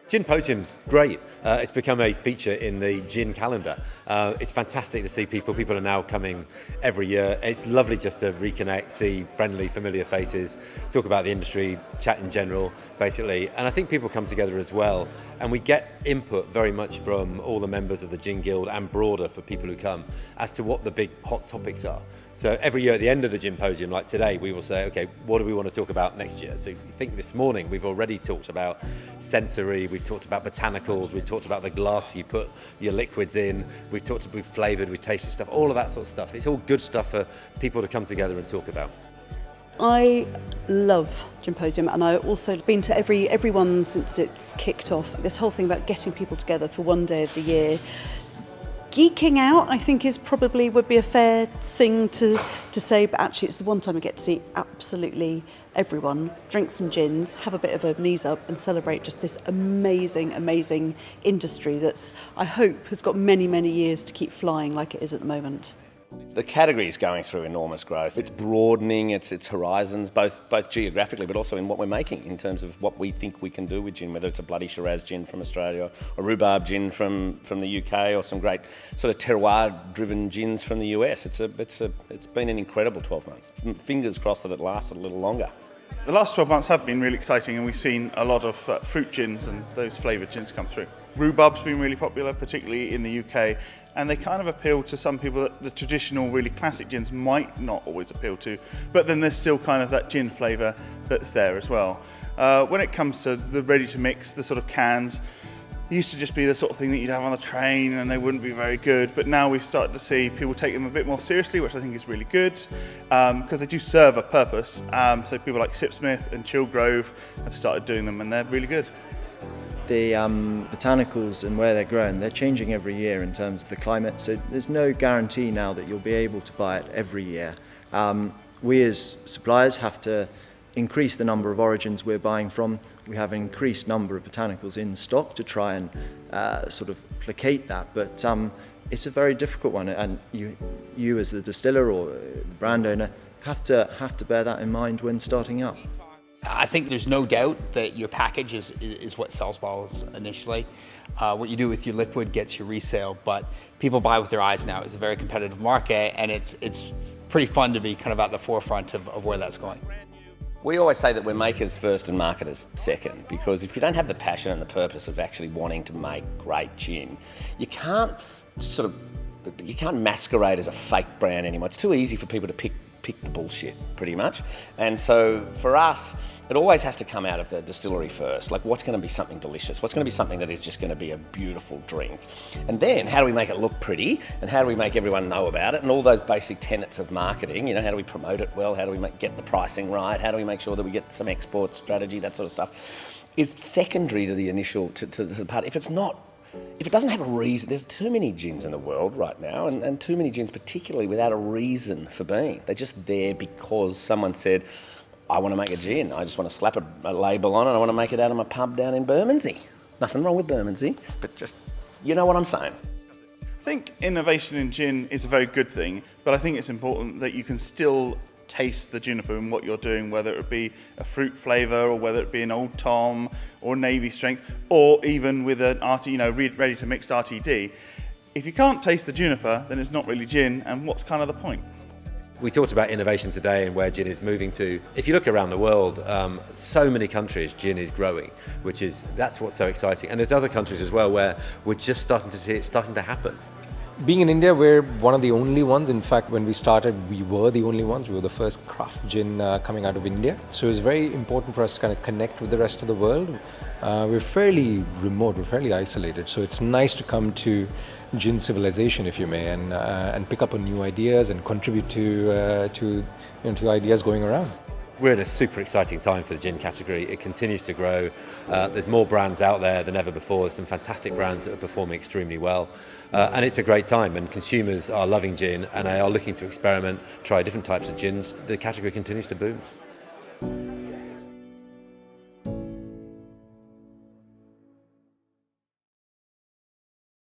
Ginposium's great. It's become a feature in the gin calendar. It's fantastic to see people. People are now coming every year. It's lovely just to reconnect, see friendly, familiar faces, talk about the industry, chat in general, basically. And I think people come together as well. And we get input very much from all the members of the Gin Guild and broader for people who come as to what the big hot topics are. So every year at the end of the Ginposium, like today, we will say, okay, what do we want to talk about next year? So I think this morning we've already talked about sensory, we've talked about botanicals, we've talked about the glass you put your liquids in, we've flavoured, we've tasted stuff, all of that sort of stuff. It's all good stuff for people to come together and talk about. I love Ginposium, and I've also been to every one since it's kicked off. This whole thing about getting people together for one day of the year. Geeking out, I think, would be a fair thing to say, but actually it's the one time I get to see absolutely everyone, drink some gins, have a bit of a knees up and celebrate just this amazing industry that's, I hope, has got many years to keep flying like it is at the moment. The category is going through enormous growth. It's broadening its horizons, both geographically but also in what we're making in terms of what we think we can do with gin, whether it's a bloody Shiraz gin from Australia or rhubarb gin from the UK or some great sort of terroir-driven gins from the US. It's been an incredible 12 months. Fingers crossed that it lasted a little longer. The last 12 months have been really exciting, and we've seen a lot of fruit gins and those flavoured gins come through. Rhubarb's been really popular, particularly in the UK, and they kind of appeal to some people that the traditional, really classic gins might not always appeal to, but then there's still kind of that gin flavour that's there as well. When it comes to the ready-to-mix, the sort of cans, it used to just be the sort of thing that you'd have on the train and they wouldn't be very good, but now we've started to see people take them a bit more seriously, which I think is really good, because they do serve a purpose. So people like Sipsmith and Chillgrove have started doing them, and they're really good. The botanicals and where they're grown, they're changing every year in terms of the climate, so there's no guarantee now that you'll be able to buy it every year. We as suppliers have to increase the number of origins we're buying from. We have an increased number of botanicals in stock to try and sort of placate that, but it's a very difficult one, and you as the distiller or brand owner have to bear that in mind when starting up. I think there's no doubt that your package is what sells bottles initially. What you do with your liquid gets your resale, but people buy with their eyes now. It's a very competitive market, and it's pretty fun to be kind of at the forefront of where that's going. We always say that we're makers first and marketers second, because if you don't have the passion and the purpose of actually wanting to make great gin, you can't masquerade as a fake brand anymore. It's too easy for people to pick the bullshit, pretty much. And so for us, it always has to come out of the distillery first. Like, what's going to be something delicious? What's going to be something that is just going to be a beautiful drink? And then how do we make it look pretty? And how do we make everyone know about it? And all those basic tenets of marketing, how do we promote it well? How do we get the pricing right? How do we make sure that we get some export strategy, that sort of stuff, is secondary to the initial, to the part. If it doesn't have a reason, there's too many gins in the world right now, and too many gins particularly without a reason for being. They're just there because someone said, I want to make a gin. I just want to slap a label on it. I want to make it out of my pub down in Bermondsey. Nothing wrong with Bermondsey, but just, you know what I'm saying. I think innovation in gin is a very good thing, but I think it's important that you can still taste the juniper in what you're doing, whether it be a fruit flavour or whether it be an Old Tom or Navy strength, or even with an ready to mixed RTD. If you can't taste the juniper, then it's not really gin, and what's kind of the point? We talked about innovation today and where gin is moving to. If you look around the world, so many countries gin is growing, that's what's so exciting. And there's other countries as well where we're just starting to see it starting to happen. Being in India, we're one of the only ones. In fact, when we started, we were the only ones. We were the first craft gin coming out of India. So it's very important for us to kind of connect with the rest of the world. We're fairly remote, we're fairly isolated. So it's nice to come to gin civilization, if you may, and pick up on new ideas and contribute to ideas going around. We're in a super exciting time for the gin category. It continues to grow. There's more brands out there than ever before. There's some fantastic brands that are performing extremely well. And it's a great time, and consumers are loving gin and they are looking to experiment, try different types of gins. The category continues to boom.